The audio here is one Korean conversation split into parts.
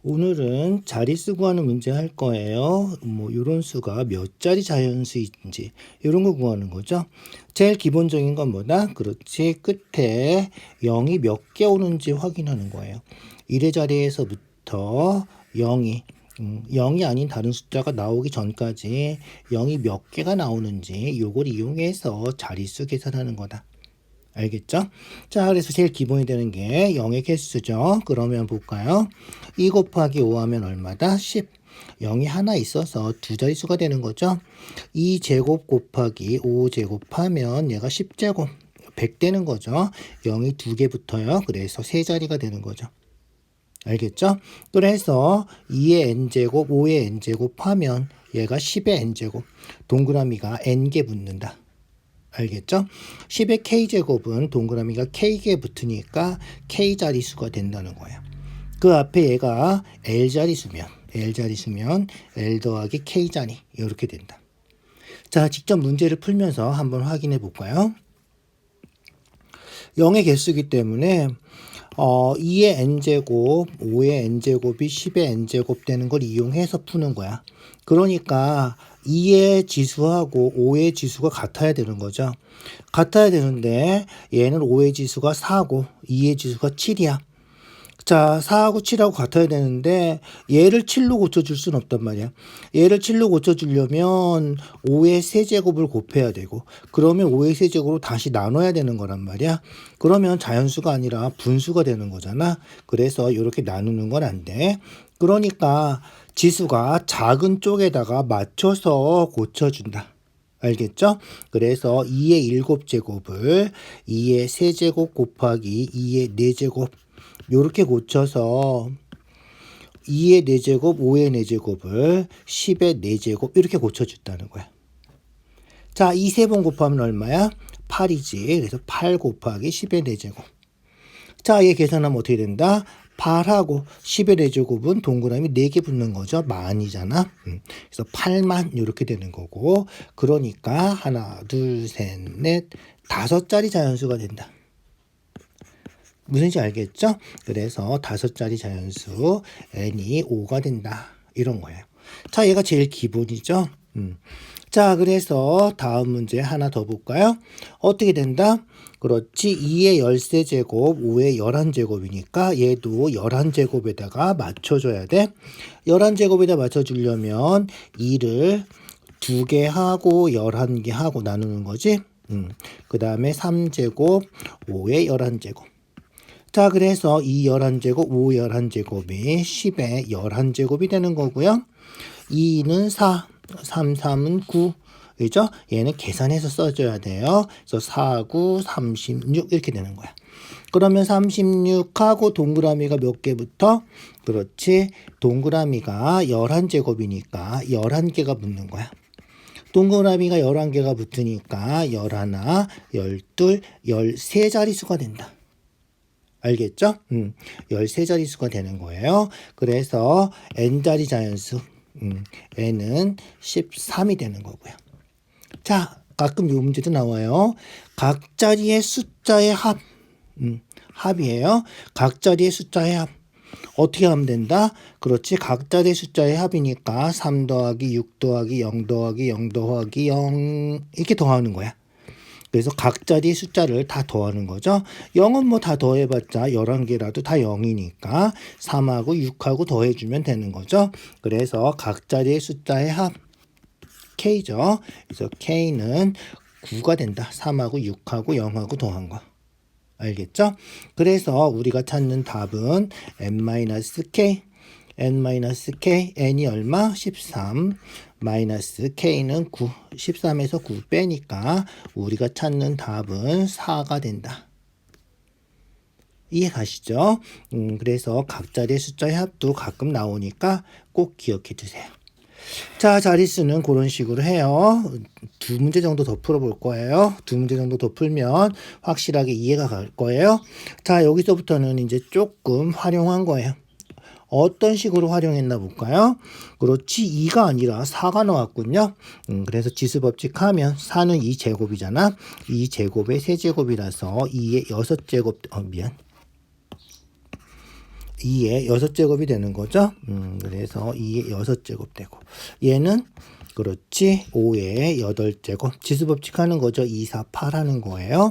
오늘은 자릿수 구하는 문제 할 거예요. 요런 수가 몇 자리 자연수인지 이런 거 구하는 거죠. 제일 기본적인 건 뭐다? 그렇지. 끝에 0이 몇 개 오는지 확인하는 거예요. 1의 자리에서부터 0이 0이 아닌 다른 숫자가 나오기 전까지 0이 몇 개가 나오는지 요걸 이용해서 자릿수 계산하는 거다. 알겠죠? 자, 그래서 제일 기본이 되는 게 0의 개수죠. 그러면 볼까요? 2 곱하기 5 하면 얼마다? 10. 0이 하나 있어서 두 자릿수가 되는 거죠. 2제곱 곱하기 5제곱 하면 얘가 10제곱. 100 되는 거죠. 0이 두 개 붙어요. 그래서 세 자리가 되는 거죠. 알겠죠? 그래서 2의 n제곱, 5의 n제곱 하면 얘가 10의 n제곱. 동그라미가 n개 붙는다. 알겠죠? 10의 k제곱은 동그라미가 k개 붙으니까 k자리수가 된다는 거예요. 그 앞에 얘가 l자리수면 l 더하기 k자리 이렇게 된다. 자, 직접 문제를 풀면서 한번 확인해 볼까요? 0의 개수이기 때문에 2의 n제곱, 5의 n제곱이 10의 n제곱 되는 걸 이용해서 푸는 거야. 그러니까 2의 지수하고 5의 지수가 같아야 되는 거죠. 같아야 되는데 얘는 5의 지수가 4고 2의 지수가 7이야. 자, 4하고 7하고 같아야 되는데 얘를 7로 고쳐줄 순 없단 말이야. 얘를 7로 고쳐주려면 5의 세제곱을 곱해야 되고 그러면 5의 세제곱으로 다시 나눠야 되는 거란 말이야. 그러면 자연수가 아니라 분수가 되는 거잖아. 그래서 이렇게 나누는 건 안 돼. 그러니까 지수가 작은 쪽에다가 맞춰서 고쳐준다. 알겠죠? 그래서 2의 7제곱을 2의 세제곱 곱하기 2의 4제곱 요렇게 고쳐서 2의 4제곱, 5의 4제곱을 10의 4제곱 이렇게 고쳐줬다는 거야. 자, 이 세 번 곱하면 얼마야? 8이지. 그래서 8 곱하기 10의 4제곱. 자, 얘 계산하면 어떻게 된다? 8하고 10의 4제곱은 동그라미 4개 붙는 거죠. 만이잖아. 그래서 8만 이렇게 되는 거고 그러니까 하나, 둘, 셋, 넷, 5자리 자연수가 된다. 무슨지 알겠죠? 그래서 5자리 자연수 n이 5가 된다. 이런 거예요. 자, 얘가 제일 기본이죠. 자, 그래서 다음 문제 하나 더 볼까요? 어떻게 된다? 그렇지. 2의 13제곱, 5의 11제곱이니까 얘도 11제곱에다가 맞춰줘야 돼. 11제곱에다 맞춰주려면 2를 2개 하고 11개 하고 나누는 거지. 그 다음에 3제곱, 5의 11제곱. 자, 그래서 이 11제곱, 5 11제곱이 10의 11제곱이 되는 거고요. 2는 4, 3, 3은 9. 그죠? 얘는 계산해서 써줘야 돼요. 그래서 4, 9, 36 이렇게 되는 거야. 그러면 36하고 동그라미가 몇 개부터? 그렇지. 동그라미가 11제곱이니까 11개가 붙는 거야. 동그라미가 11개가 붙으니까 11, 12, 13자리수가 된다. 알겠죠? 13자리수가 되는 거예요. 그래서 n자리 자연수 n은 13이 되는 거고요. 자, 가끔 이 문제도 나와요. 각 자리의 숫자의 합이에요. 각 자리의 숫자의 합. 어떻게 하면 된다? 그렇지. 각 자리의 숫자의 합이니까 3 더하기 6 더하기 0 더하기 0 더하기 0 이렇게 더하는 거야. 그래서 각 자리 숫자를 다 더하는 거죠. 0은 뭐 다 더해봤자 11개라도 다 0이니까 3하고 6하고 더해주면 되는 거죠. 그래서 각 자리의 숫자의 합 K죠. 그래서 K는 9가 된다. 3하고 6하고 0하고 더한 거. 알겠죠? 그래서 우리가 찾는 답은 n-k n-k, n이 얼마? 13, 마이너스 k는 9, 13에서 9 빼니까 우리가 찾는 답은 4가 된다. 이해 가시죠? 그래서 각 자리의 숫자의 합도 가끔 나오니까 꼭 기억해 두세요. 자, 자릿수는 그런 식으로 해요. 두 문제 정도 더 풀어볼 거예요. 두 문제 정도 더 풀면 확실하게 이해가 갈 거예요. 자, 여기서부터는 이제 조금 활용한 거예요. 어떤 식으로 활용했나 볼까요? 그렇지. 2가 아니라 4가 나왔군요. 그래서 지수법칙 하면 4는 2제곱이잖아. 2제곱의 세제곱이라서 2의 6제곱, 미안. 2의 6제곱이 되는 거죠. 그래서 2의 6제곱 되고 얘는 그렇지 5의 8제곱 지수법칙 하는 거죠. 2, 4, 8 하는 거예요.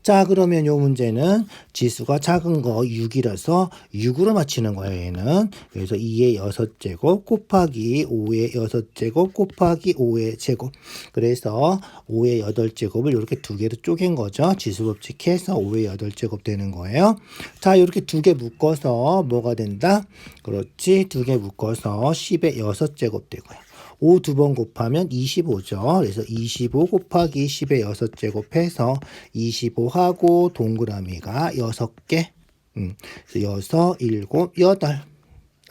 자 그러면 요 문제는 지수가 작은 거 6이라서 6으로 맞히는 거예요. 얘는 그래서 2의 6제곱 곱하기 5의 6제곱 곱하기 5의 제곱 그래서 5의 8제곱을 이렇게 두 개로 쪼갠 거죠. 지수법칙 해서 5의 8제곱 되는 거예요. 자 이렇게 두 개 묶어서 뭐가 된다? 그렇지 두 개 묶어서 10의 6제곱 되고요. 5 두 번 곱하면 25죠. 그래서 25 곱하기 10의 6제곱 해서 25하고 동그라미가 6개. 그래서 6, 7, 8.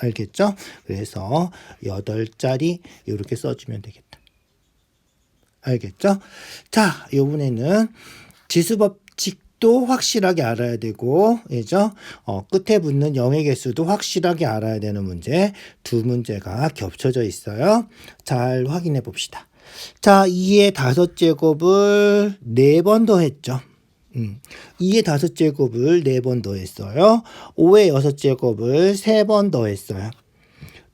알겠죠? 그래서 8짜리 이렇게 써주면 되겠다. 알겠죠? 자, 이번에는 지수법칙도 확실하게 알아야 되고, 그죠? 끝에 붙는 0의 개수도 확실하게 알아야 되는 문제. 두 문제가 겹쳐져 있어요. 잘 확인해 봅시다. 자, 2의 5제곱을 4번 더했죠. 2의 5제곱을 4번 더했어요. 5의 6제곱을 3번 더했어요.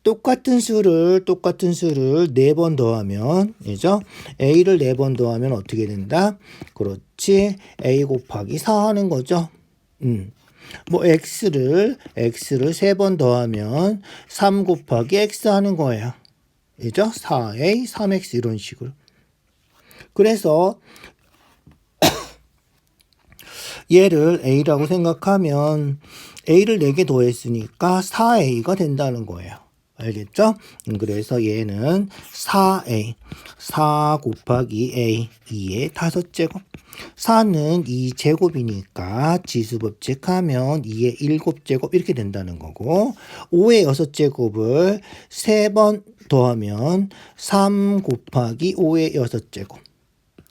똑같은 수를 4번 더하면, 그죠? A를 4번 더하면 어떻게 된다? 그렇지. A 곱하기 4 하는 거죠. 뭐, X를 3번 더하면 3 곱하기 X 하는 거예요. 그죠? 4A, 3X 이런 식으로. 그래서 얘를 A라고 생각하면 A를 4개 더했으니까 4A가 된다는 거예요. 알겠죠? 그래서 얘는 4A, 4 곱하기 A, 2의 5제곱. 4는 2제곱이니까 지수법칙 하면 2의 7제곱 이렇게 된다는 거고 5의 6제곱을 3번 더하면 3 곱하기 5의 6제곱.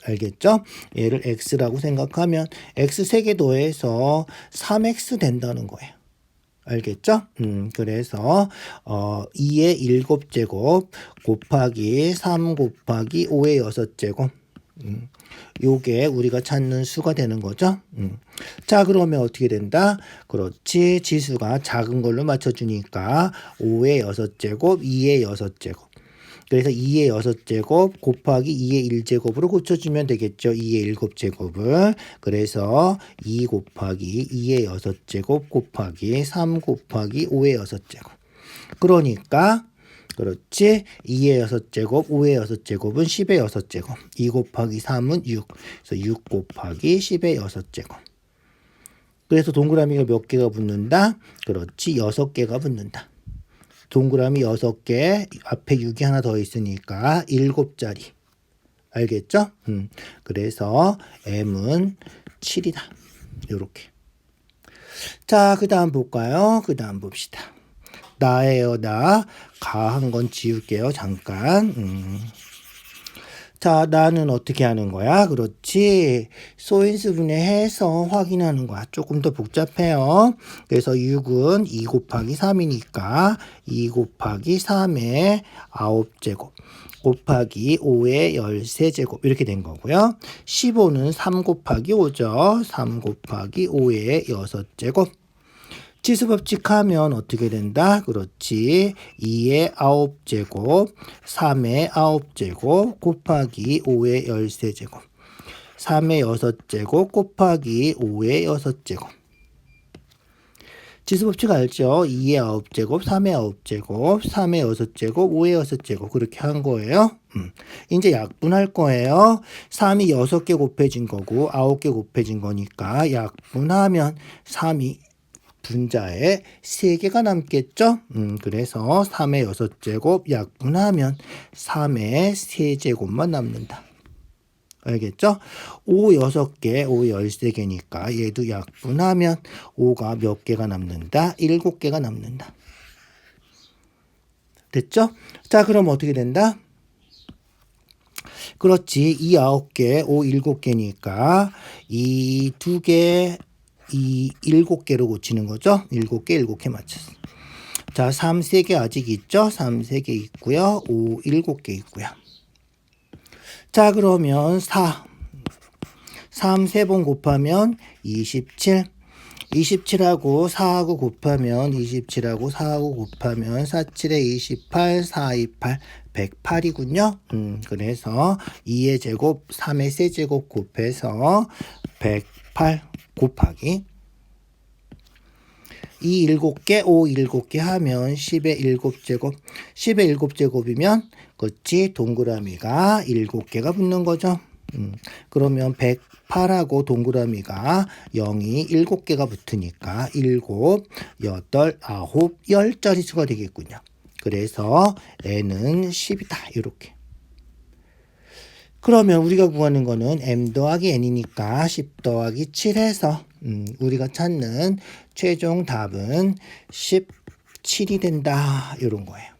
알겠죠? 얘를 x라고 생각하면 x 3개 더해서 3x 된다는 거예요. 알겠죠? 그래서 2의 7제곱 곱하기 3 곱하기 5의 6제곱 요게 우리가 찾는 수가 되는 거죠. 자 그러면 어떻게 된다? 그렇지 지수가 작은 걸로 맞춰주니까 5의 6제곱 2의 6제곱 그래서 2의 6제곱 곱하기 2의 1제곱으로 고쳐주면 되겠죠. 2의 7제곱을. 그래서 2 곱하기 2의 6제곱 곱하기 3 곱하기 5의 6제곱. 그러니까 그렇지. 2의 6제곱, 5의 6제곱은 10의 6제곱. 2 곱하기 3은 6. 그래서 6 곱하기 10의 6제곱. 그래서 동그라미가 몇 개가 붙는다? 그렇지. 6개가 붙는다. 동그라미 6개, 앞에 6이 하나 더 있으니까 7자리. 알겠죠? 그래서 M은 7이다. 요렇게. 자, 그 다음 볼까요? 그 다음 봅시다. 나예요, 나. 가한 건 지울게요, 잠깐. 자, 나는 어떻게 하는 거야? 그렇지. 소인수 분해해서 확인하는 거야. 조금 더 복잡해요. 그래서 6은 2 곱하기 3이니까 2 곱하기 3의 9제곱 곱하기 5의 13제곱 이렇게 된 거고요. 15는 3 곱하기 5죠. 3 곱하기 5의 6제곱. 지수법칙 하면 어떻게 된다? 그렇지. 2의 9제곱, 3의 9제곱 곱하기 5의 13제곱. 3의 6제곱 곱하기 5의 6제곱. 지수법칙 알죠? 2의 9제곱, 3의 9제곱, 3의 6제곱, 5의 6제곱 그렇게 한 거예요. 이제 약분할 거예요. 3이 6개 곱해진 거고 9개 곱해진 거니까 약분하면 3이 분자에 3개가 남겠죠? 그래서 3의 6제곱 약분하면 3의 3제곱만 남는다. 알겠죠? 5 6개, 5 13개니까 얘도 약분하면 5가 몇 개가 남는다? 7개가 남는다. 됐죠? 자, 그럼 어떻게 된다? 그렇지. 이 9개, 5 7개니까 이 2개, 이 7개로 고치는 거죠. 7개, 7개 맞췄어. 자, 3 3개 아직 있죠? 3 3개 있고요. 5 7개 있고요. 자, 그러면 4. 3 3번 곱하면 27. 27하고 4하고 곱하면 27하고 4하고 곱하면 4, 7에 28, 4, 28, 108이군요. 그래서 2의 제곱, 3의 세제곱 곱해서 108 곱하기 2 7개, 5 7개 하면 10의 7제곱, 10의 7제곱이면 그렇지 동그라미가 7개가 붙는 거죠. 그러면 108하고 동그라미가 0이 7개가 붙으니까 7, 8, 9, 10짜리 수가 되겠군요. 그래서 n은 10이다. 이렇게. 그러면 우리가 구하는 거는 m 더하기 n이니까 10 더하기 7 해서 우리가 찾는 최종 답은 17이 된다. 이런 거예요.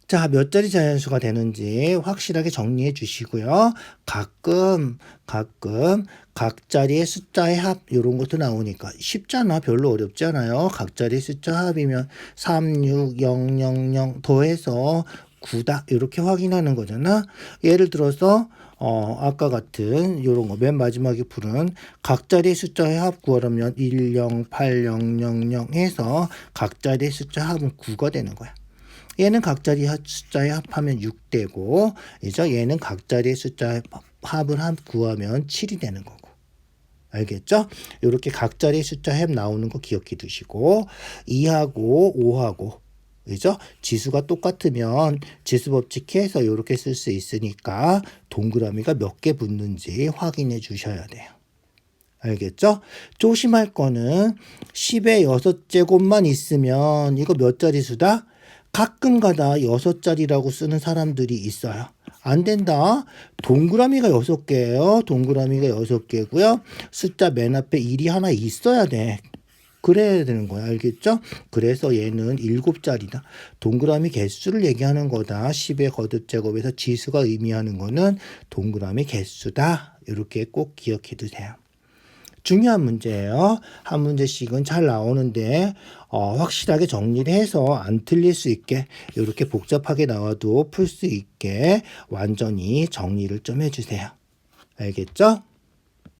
자, 몇 자리 자연수가 되는지 확실하게 정리해 주시고요. 가끔 각 자리의 숫자의 합 이런 것도 나오니까 쉽잖아. 별로 어렵지 않아요. 각 자리의 숫자 합이면 3, 6, 0, 0, 0 더해서 9다 이렇게 확인하는 거잖아. 예를 들어서 아까 같은 요런 거 맨 마지막에 풀은 각 자리의 숫자의 합 구하려면 1, 0, 8, 0, 0, 0 해서 각 자리의 숫자 합은 9가 되는 거야. 얘는 각자리 숫자의 합하면 6되고, 이제 얘는 각자리의 숫자의 합을 구하면 7이 되는 거고. 알겠죠? 이렇게 각자리의 숫자 합 나오는 거 기억해 두시고, 2하고 5하고, 그죠? 지수가 똑같으면 지수 법칙해서 이렇게 쓸 수 있으니까 동그라미가 몇 개 붙는지 확인해 주셔야 돼요. 알겠죠? 조심할 거는 10의 6제곱만 있으면 이거 몇 자리 수다? 가끔가다 6자리라고 쓰는 사람들이 있어요. 안 된다. 동그라미가 6개예요. 동그라미가 6개고요. 숫자 맨 앞에 1이 하나 있어야 돼. 그래야 되는 거야. 알겠죠? 그래서 얘는 7자리다. 동그라미 개수를 얘기하는 거다. 10의 거듭제곱에서 지수가 의미하는 거는 동그라미 개수다. 이렇게 꼭 기억해 두세요. 중요한 문제예요. 한 문제씩은 잘 나오는데 확실하게 정리를 해서 안 틀릴 수 있게 이렇게 복잡하게 나와도 풀 수 있게 완전히 정리를 좀 해주세요. 알겠죠?